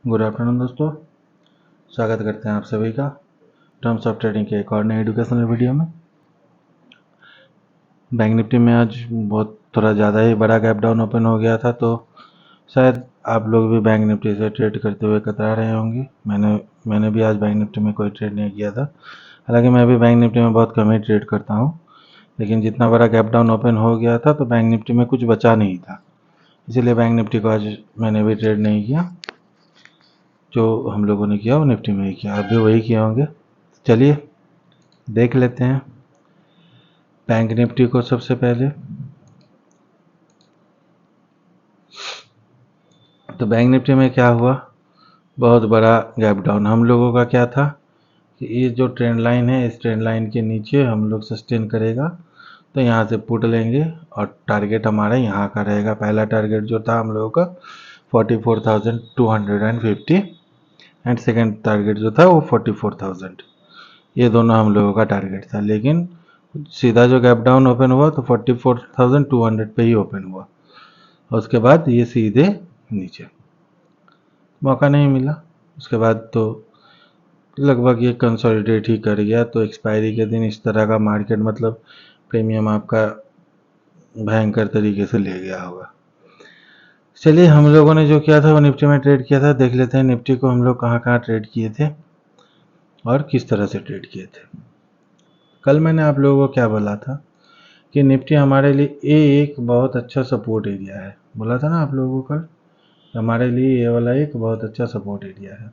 Good afternoon दोस्तों, स्वागत करते हैं आप सभी का टर्म्स ऑफ ट्रेडिंग के एक और नए एजुकेशनल वीडियो में। बैंक निफ्टी में आज बहुत थोड़ा ज़्यादा ही बड़ा गैप डाउन ओपन हो गया था, तो शायद आप लोग भी बैंक निफ्टी से ट्रेड करते हुए कतरा रहे होंगे। मैंने भी आज बैंक निफ्टी में कोई ट्रेड नहीं किया था। हालांकि मैं भी बैंक निफ्टी में बहुत कम ही ट्रेड करता हूँ, लेकिन जितना बड़ा गैप डाउन ओपन हो गया था तो बैंक निफ्टी में कुछ बचा नहीं था, इसीलिए बैंक निफ्टी को आज मैंने भी ट्रेड नहीं किया। जो हम लोगों ने किया वो निफ्टी में ही किया, आप भी वही किए होंगे। चलिए देख लेते हैं बैंक निफ्टी को। सबसे पहले तो बैंक निफ्टी में क्या हुआ, बहुत बड़ा गैप डाउन। हम लोगों का क्या था कि ये जो ट्रेंड लाइन है, इस ट्रेंड लाइन के नीचे हम लोग सस्टेन करेगा तो यहाँ से पुट लेंगे और टारगेट हमारा यहाँ का रहेगा। पहला टारगेट जो था हम लोगों का 44,250 एंड सेकेंड टारगेट जो था वो 44,000। ये दोनों हम लोगों का टारगेट था, लेकिन सीधा जो गैप डाउन ओपन हुआ तो 44,200 पे ही ओपन हुआ और उसके बाद ये सीधे नीचे, मौका नहीं मिला। उसके बाद तो लगभग ये कंसोलिडेट ही कर गया। तो एक्सपायरी के दिन इस तरह का मार्केट मतलब प्रीमियम आपका भयंकर तरीके से ले गया होगा। चलिए हम लोगों ने जो किया था वो निफ्टी में ट्रेड किया था। देख लेते हैं निफ्टी को हम लोग कहाँ कहाँ ट्रेड किए थे और किस तरह से ट्रेड किए थे। कल मैंने आप लोगों को क्या बोला था कि निफ्टी हमारे लिए एक बहुत अच्छा सपोर्ट एरिया है। बोला था ना आप लोगों को कल, हमारे लिए ये वाला एक बहुत अच्छा सपोर्ट एरिया है।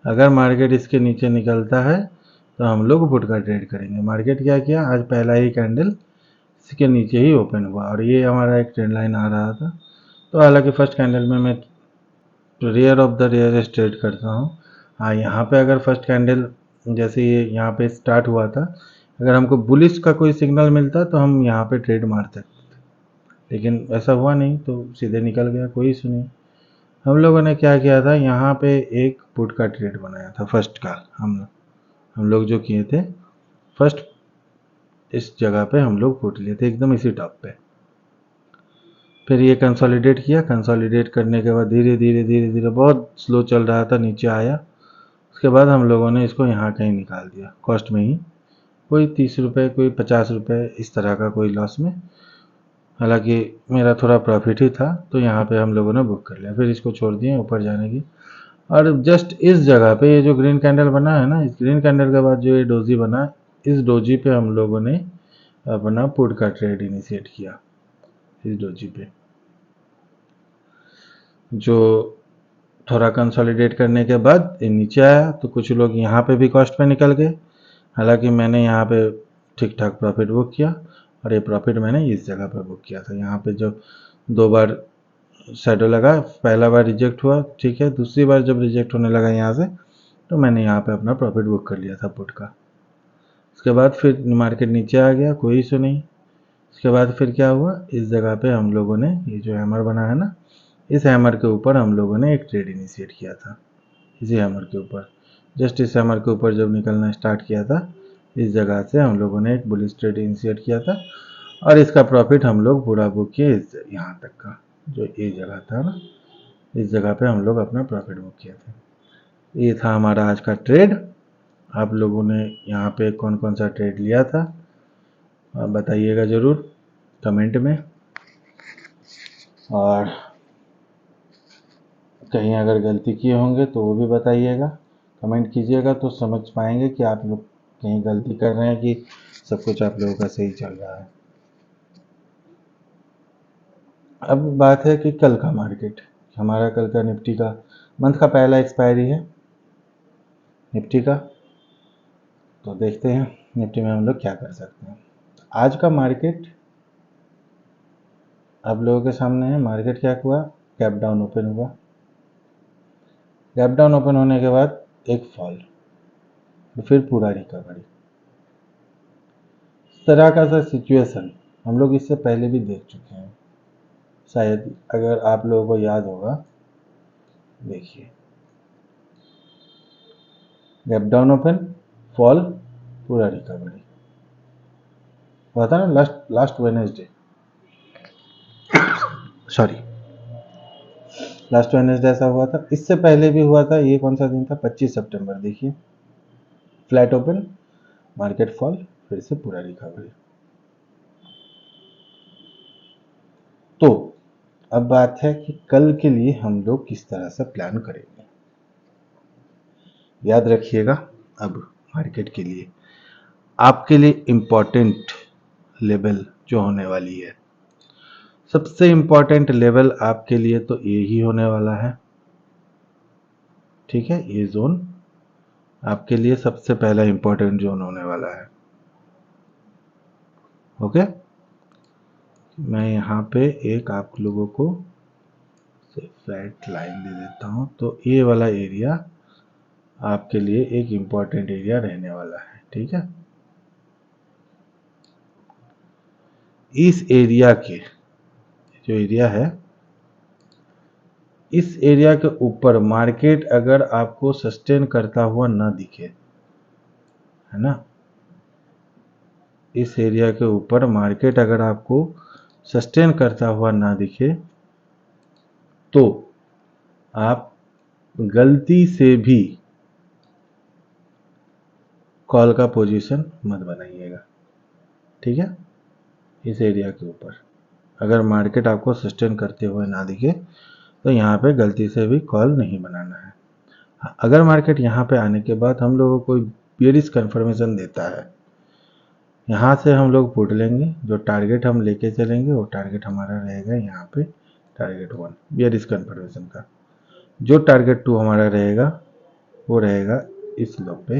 अगर मार्केट इसके नीचे निकलता है तो हम लोग पुट का ट्रेड करेंगे। मार्केट क्या किया, आज पहला ही कैंडल इसके नीचे ही ओपन हुआ और ये हमारा एक ट्रेंड लाइन आ रहा था। तो हालांकि फर्स्ट कैंडल में मैं rare of the rarest trade करता हूँ। हाँ, यहाँ पे अगर फर्स्ट कैंडल जैसे ये यहाँ पे स्टार्ट हुआ था, अगर हमको बुलिश का कोई सिग्नल मिलता तो हम यहाँ पे ट्रेड मार सकते, लेकिन ऐसा हुआ नहीं तो सीधे निकल गया, कोई इशू नहीं। हम लोगों ने क्या किया था, यहाँ पे एक पुट का ट्रेड बनाया था फर्स्ट का। हम लोग जो किए थे फर्स्ट, इस जगह पे हम लोग पुट लिए थे एकदम इसी टॉप पे। फिर ये कंसोलिडेट किया, कंसोलिडेट करने के बाद धीरे धीरे धीरे धीरे बहुत स्लो चल रहा था, नीचे आया। उसके बाद हम लोगों ने इसको यहाँ कहीं निकाल दिया कॉस्ट में ही, कोई 30 रुपये कोई 50 रुपये इस तरह का कोई लॉस में। हालांकि मेरा थोड़ा प्रॉफिट ही था तो यहाँ पे हम लोगों ने बुक कर लिया। फिर इसको छोड़ दिए ऊपर जाने की, और जस्ट इस जगह पे ये जो ग्रीन कैंडल बना है ना, इस ग्रीन कैंडल के बाद जो ये डोजी बना, इस डोजी पे हम लोगों ने अपना पुट का ट्रेड इनिशिएट किया। इस डोजी पे जो थोड़ा कंसोलिडेट करने के बाद ये नीचे आया तो कुछ लोग यहाँ पे भी कॉस्ट पे निकल गए। हालांकि मैंने यहाँ पे ठीक ठाक प्रॉफिट बुक किया और ये प्रॉफिट मैंने इस जगह पे बुक किया था। यहाँ पे जो दो बार शैडो लगा, पहला बार रिजेक्ट हुआ, ठीक है, दूसरी बार जब रिजेक्ट होने लगा यहाँ से तो मैंने यहाँ पे अपना प्रॉफिट बुक कर लिया था पुट का। उसके बाद फिर मार्केट नीचे आ गया, कोई इशू नहीं। उसके बाद फिर क्या हुआ, इस जगह पे हम लोगों ने ये जो हैमर बना है ना, इस हैमर के ऊपर हम लोगों ने एक ट्रेड इनिशिएट किया था। इसी हैमर के ऊपर, जस्ट इस हैमर के ऊपर जब निकलना स्टार्ट किया था, इस जगह से हम लोगों ने एक बुलिश ट्रेड इनिशिएट किया था और इसका प्रॉफिट हम लोग पूरा बुक किए यहाँ तक का। जो ये जगह था ना, इस जगह पे हम लोग अपना प्रॉफिट बुक किया था। ये था हमारा आज का ट्रेड। आप लोगों ने यहाँ पे कौन कौन सा ट्रेड लिया था आप बताइएगा ज़रूर कमेंट में, और कहीं अगर गलती किए होंगे तो वो भी बताइएगा, कमेंट कीजिएगा तो समझ पाएंगे कि आप लोग कहीं गलती कर रहे हैं कि सब कुछ आप लोगों का सही चल रहा है। अब बात है कि कल का मार्केट, हमारा कल का निफ्टी का मंथ का पहला एक्सपायरी है निफ्टी का, तो देखते हैं निफ्टी में हम लोग क्या कर सकते हैं। आज का मार्केट आप लोगों के सामने है। मार्केट क्या हुआ, गैप डाउन ओपन हुआ, गैप डाउन ओपन होने के बाद एक फॉल, फिर पूरा रिकवरी। इस तरह का सा सिचुएशन हम लोग इससे पहले भी देख चुके हैं, शायद अगर आप लोगों को याद होगा। देखिए, गैप डाउन ओपन, फॉल, पूरा रिकवरी हुआ था ना last Wednesday, sorry last Wednesday ऐसा हुआ था, इससे पहले भी हुआ था। ये कौन सा दिन था? 25 सितंबर। देखिए फ्लैट ओपन, मार्केट फॉल, फिर से पूरा रिकवरी। तो अब बात है कि कल के लिए हम लोग किस तरह से प्लान करेंगे। याद रखिएगा, अब मार्केट के लिए आपके लिए इम्पोर्टेंट लेवल जो होने वाली है, सबसे इम्पोर्टेंट लेवल आपके लिए तो ये ही होने वाला है। ठीक है, ये जोन आपके लिए सबसे पहला इम्पोर्टेंट जोन होने वाला है। ओके, मैं यहाँ पे एक आप लोगों को फ्लैट लाइन दे देता हूँ। तो ये वाला एरिया आपके लिए एक इम्पोर्टेंट एरिया रहने वाला है। ठीक है, इस एरिया के जो एरिया है, इस एरिया के ऊपर मार्केट अगर आपको सस्टेन करता हुआ ना दिखे, है ना, इस एरिया के ऊपर मार्केट अगर आपको सस्टेन करता हुआ ना दिखे, तो आप गलती से भी कॉल का पोजीशन मत बनाइएगा। ठीक है, इस एरिया के ऊपर अगर मार्केट आपको सस्टेन करते हुए ना दिखे तो यहाँ पे गलती से भी कॉल नहीं बनाना है। अगर मार्केट यहाँ पे आने के बाद हम लोगों को बेयरिश कंफर्मेशन देता है, यहाँ से हम लोग पुट लेंगे। जो टारगेट हम लेके चलेंगे वो टारगेट हमारा रहेगा यहाँ पे टारगेट 1 बेयरिश कंफर्मेशन का। जो टारगेट 2 हमारा रहेगा वो रहेगा इस लो पे,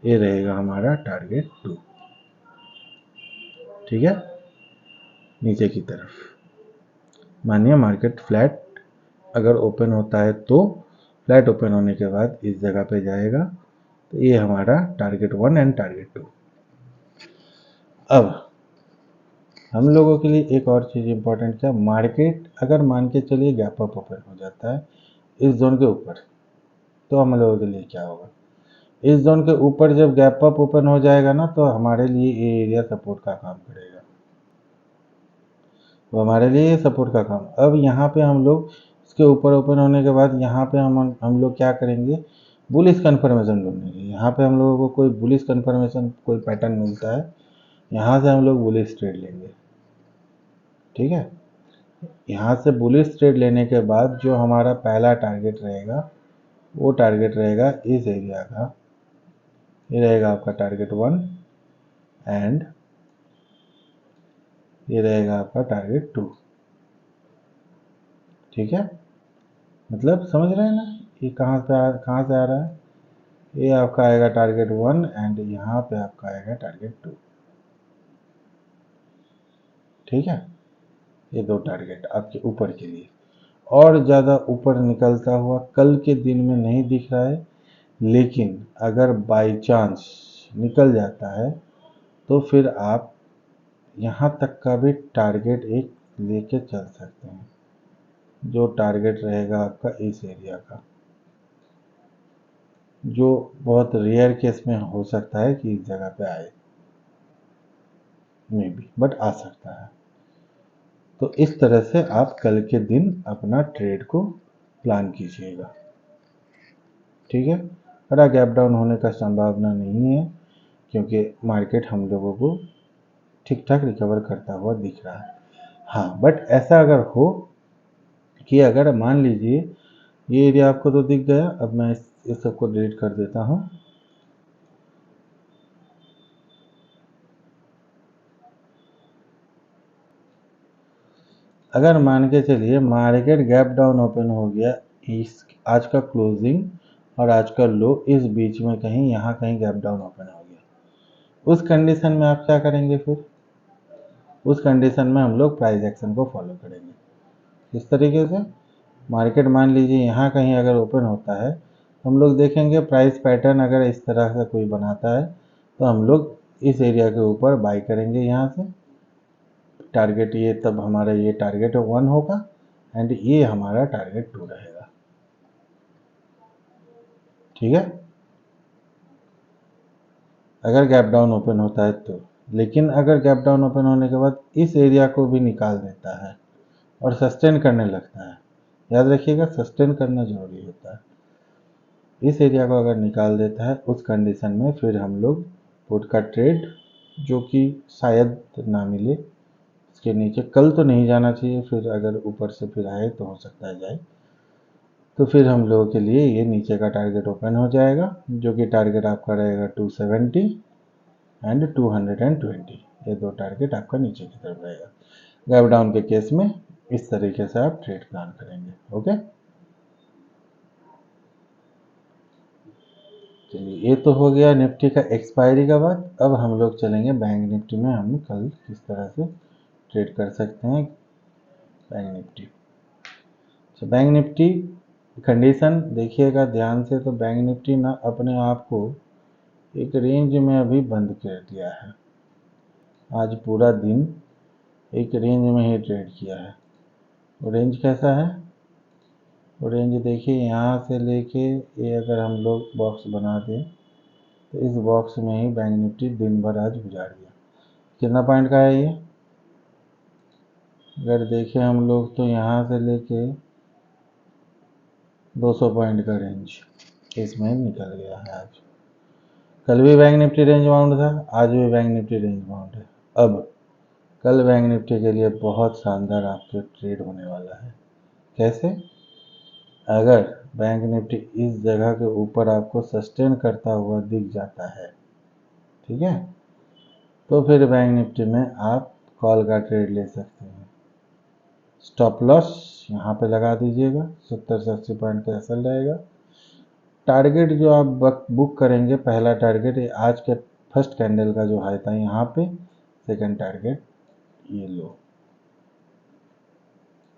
ये रहेगा हमारा टारगेट 2। ठीक है, नीचे की तरफ मानिए मार्केट फ्लैट अगर ओपन होता है तो फ्लैट ओपन होने के बाद इस जगह पे जाएगा, तो ये हमारा टारगेट 1 एंड टारगेट 2। अब हम लोगों के लिए एक और चीज़ इंपॉर्टेंट क्या, मार्केट अगर मान के चलिए गैप अप ओपन हो जाता है इस जोन के ऊपर, तो हम लोगों के लिए क्या होगा? इस जोन के ऊपर जब गैप अप ओपन हो जाएगा ना, तो हमारे लिए ये एरिया सपोर्ट का काम करेगा। तो हमारे लिए ये सपोर्ट का काम। अब यहाँ पे हम लोग इसके ऊपर ओपन होने के बाद यहाँ पे हम लोग क्या करेंगे? बुलिश कंफर्मेशन ढूंढेंगे। यहाँ पे हम लोगों को कोई बुलिश कंफर्मेशन कोई पैटर्न मिलता है, यहाँ से हम लोग बुलिश ट्रेड लेंगे। ठीक है, यहाँ से बुलिश ट्रेड लेने के बाद जो हमारा पहला टारगेट रहेगा वो टारगेट रहेगा इस एरिया का, ये रहेगा आपका टारगेट 1 एंड ये रहेगा आपका टारगेट 2। ठीक है, मतलब समझ रहे हैं ना ये कहाँ से आ रहा है? ये आपका आएगा टारगेट 1 एंड यहाँ पे आपका आएगा टारगेट 2। ठीक है, ये दो टारगेट आपके ऊपर के लिए। और ज़्यादा ऊपर निकलता हुआ कल के दिन में नहीं दिख रहा है, लेकिन अगर बाई चांस निकल जाता है तो फिर आप यहाँ तक का भी टारगेट एक लेके चल सकते हैं, जो टारगेट रहेगा आपका इस एरिया का, जो बहुत रेयर केस में हो सकता है कि इस जगह पे आए, मे बी, बट आ सकता है। तो इस तरह से आप कल के दिन अपना ट्रेड को प्लान कीजिएगा। ठीक है, बड़ा गैप डाउन होने का संभावना नहीं है, क्योंकि मार्केट हम लोगों को ठीक ठाक रिकवर करता हुआ दिख रहा है। हाँ, बट ऐसा अगर हो कि अगर मान लीजिए ये एरिया आपको तो दिख गया, अब मैं इस सबको डिलीट कर देता हूँ। अगर मान के चलिए मार्केट गैप डाउन ओपन हो गया, इस आज का क्लोजिंग और आज का लो इस बीच में कहीं यहाँ कहीं गैप डाउन ओपन हो गया, उस कंडीशन में आप क्या करेंगे? फिर उस कंडीशन में हम लोग प्राइस एक्शन को फॉलो करेंगे। इस तरीके से मार्केट मान लीजिए यहाँ कहीं अगर ओपन होता है, हम लोग देखेंगे प्राइस पैटर्न अगर इस तरह से कोई बनाता है तो हम लोग इस एरिया के ऊपर बाई करेंगे। यहाँ से टारगेट ये, तब हमारा ये टारगेट 1 होगा एंड ये हमारा टारगेट 2 रहेगा। ठीक है, अगर गैप डाउन ओपन होता है तो। लेकिन अगर गैप डाउन ओपन होने के बाद इस एरिया को भी निकाल देता है और सस्टेन करने लगता है, याद रखिएगा, सस्टेन करना जरूरी होता है। इस एरिया को अगर निकाल देता है उस कंडीशन में फिर हम लोग पुट का ट्रेड, जो कि शायद ना मिले, इसके नीचे कल तो नहीं जाना चाहिए, फिर अगर ऊपर से फिर आए तो हो सकता है जाए, तो फिर हम लोगों के लिए ये नीचे का टारगेट ओपन हो जाएगा, जो कि टारगेट आपका रहेगा 270 एंड 220। ये दो टारगेट आपका नीचे की तरफ रहेगा। गैप डाउन के केस में इस तरीके से आप ट्रेड प्लान करेंगे। ओके, चलिए ये तो हो गया निफ्टी का एक्सपायरी का बात। अब हम लोग चलेंगे बैंक निफ्टी में, हम कल किस तरह से ट्रेड कर सकते हैं बैंक निफ्टी। तो बैंक निफ्टी कंडीशन देखिएगा ध्यान से, तो बैंक निफ्टी ना अपने आप को एक रेंज में अभी बंद कर दिया है। आज पूरा दिन एक रेंज में ही ट्रेड किया है। वो रेंज कैसा है, वो रेंज देखिए यहाँ से लेके ये अगर हम लोग बॉक्स बना दें तो इस बॉक्स में ही बैंक निफ्टी दिन भर आज गुजार गया। कितना पॉइंट का है ये, अगर देखें हम लोग तो यहाँ से लेके 200 पॉइंट का रेंज इसमें निकल गया है। आज कल भी बैंक निफ्टी रेंज बाउंड था, आज भी बैंक निफ्टी रेंज बाउंड है। अब कल बैंक निफ्टी के लिए बहुत शानदार आपके ट्रेड होने वाला है। कैसे, अगर बैंक निफ्टी इस जगह के ऊपर आपको सस्टेन करता हुआ दिख जाता है, ठीक है, तो फिर बैंक निफ्टी में आप कॉल का ट्रेड ले सकते हैं। स्टॉप लॉस यहाँ पे लगा दीजिएगा, 70 से 80 पॉइंट का असल रहेगा। टारगेट जो आप बुक करेंगे, पहला टारगेट आज के फर्स्ट कैंडल का जो हाई था यहाँ पे, सेकंड टारगेट ये लो,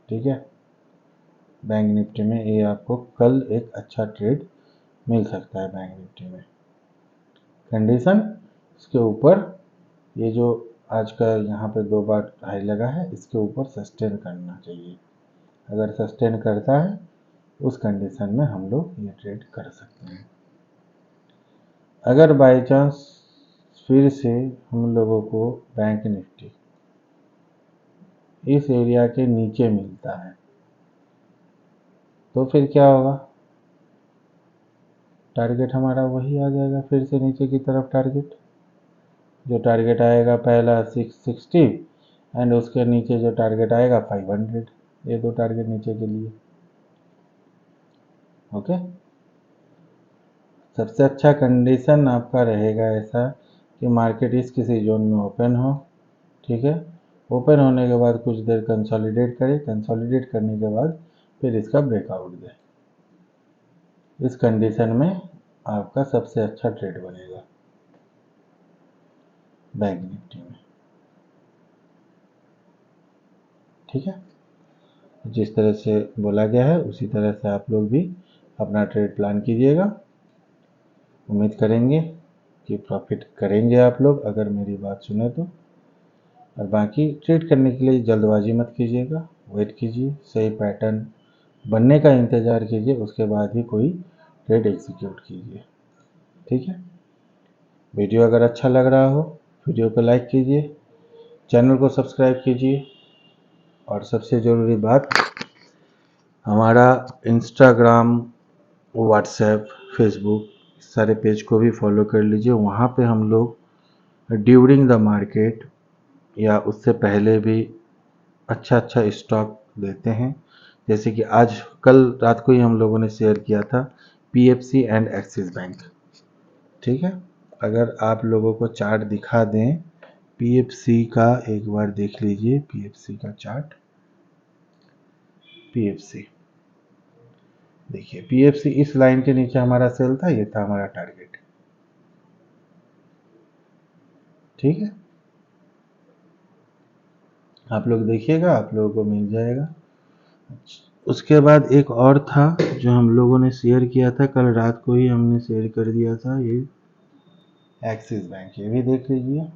ठीक है। बैंक निफ्टी में ये आपको कल एक अच्छा ट्रेड मिल सकता है। बैंक निफ्टी में कंडीशन इसके ऊपर, ये जो आज का यहाँ पे 2 बार हाई लगा है, इसके ऊपर सस्टेन करना चाहिए। अगर सस्टेन करता है उस कंडीशन में हम लोग ये ट्रेड कर सकते हैं। अगर बाई चांस फिर से हम लोगों को बैंक निफ्टी इस एरिया के नीचे मिलता है तो फिर क्या होगा, टारगेट हमारा वही आ जाएगा, फिर से नीचे की तरफ टारगेट, जो टारगेट आएगा पहला 660 एंड उसके नीचे जो टारगेट आएगा 500। ये दो टारगेट नीचे के लिए। ओके, सबसे अच्छा कंडीशन आपका रहेगा ऐसा कि मार्केट इस किसी जोन में ओपन हो, ठीक है। ओपन होने के बाद कुछ देर कंसोलिडेट करे, कंसोलिडेट करने के बाद फिर इसका ब्रेकआउट दे। इस कंडीशन में आपका सबसे अच्छा ट्रेड बनेगा बैंक निफ्टी में, ठीक है। जिस तरह से बोला गया है उसी तरह से आप लोग भी अपना ट्रेड प्लान कीजिएगा। उम्मीद करेंगे कि प्रॉफिट करेंगे आप लोग अगर मेरी बात सुने तो। और बाकी ट्रेड करने के लिए जल्दबाजी मत कीजिएगा, वेट कीजिए, सही पैटर्न बनने का इंतज़ार कीजिए, उसके बाद ही कोई ट्रेड एग्जीक्यूट कीजिए, ठीक है। वीडियो अगर अच्छा लग रहा हो वीडियो को लाइक कीजिए, चैनल को सब्सक्राइब कीजिए, और सबसे ज़रूरी बात, हमारा इंस्टाग्राम, व्हाट्सएप, फेसबुक सारे पेज को भी फॉलो कर लीजिए। वहाँ पे हम लोग ड्यूरिंग द मार्केट या उससे पहले भी अच्छा अच्छा स्टॉक देते हैं। जैसे कि आज कल रात को ही हम लोगों ने शेयर किया था पीएफसी एंड एक्सिस बैंक, ठीक है। अगर आप लोगों को चार्ट दिखा दें पीएफसी का, एक बार देख लीजिए पीएफसी का चार्ट। पीएफसी देखिए, पीएफसी इस लाइन के नीचे हमारा सेल था, ये था हमारा टारगेट, ठीक है। आप लोग देखिएगा, आप लोगों को मिल जाएगा। उसके बाद एक और था जो हम लोगों ने शेयर किया था कल रात को ही, हमने शेयर कर दिया था, ये एक्सिस बैंक। ये भी देख लीजिए,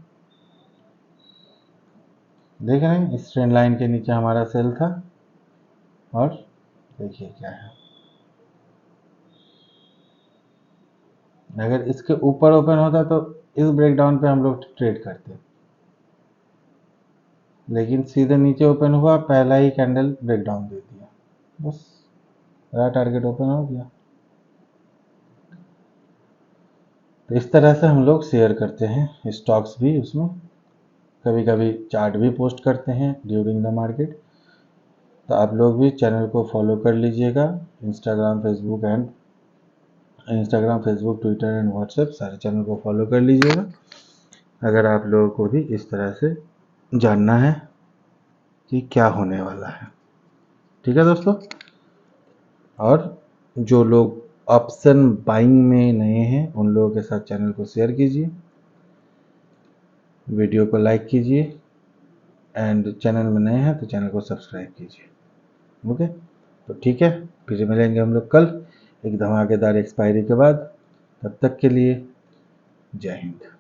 देख रहे हैं इस ट्रेंड लाइन के नीचे हमारा सेल था, और देखिए क्या है, अगर इसके ऊपर ओपन होता तो इस ब्रेकडाउन पे हम लोग ट्रेड करते, लेकिन सीधे नीचे ओपन हुआ, पहला ही कैंडल ब्रेकडाउन दे दिया, बस नया टारगेट ओपन हो गया। तो इस तरह से हम लोग शेयर करते हैं स्टॉक्स भी, उसमें कभी कभी चार्ट भी पोस्ट करते हैं ड्यूरिंग द मार्केट। तो आप लोग भी चैनल को फॉलो कर लीजिएगा, Instagram Facebook Twitter and WhatsApp सारे चैनल को फॉलो कर लीजिएगा, अगर आप लोगों को भी इस तरह से जानना है कि क्या होने वाला है। ठीक है दोस्तों, और जो लोग ऑप्शन बाइंग में नए हैं उन लोगों के साथ चैनल को शेयर कीजिए, वीडियो को लाइक कीजिए, एंड चैनल में नए हैं तो चैनल को सब्सक्राइब कीजिए। ओके, तो ठीक है, फिर मिलेंगे हम लोग कल एक धमाकेदार एक्सपायरी के बाद। तब तक के लिए जय हिंद।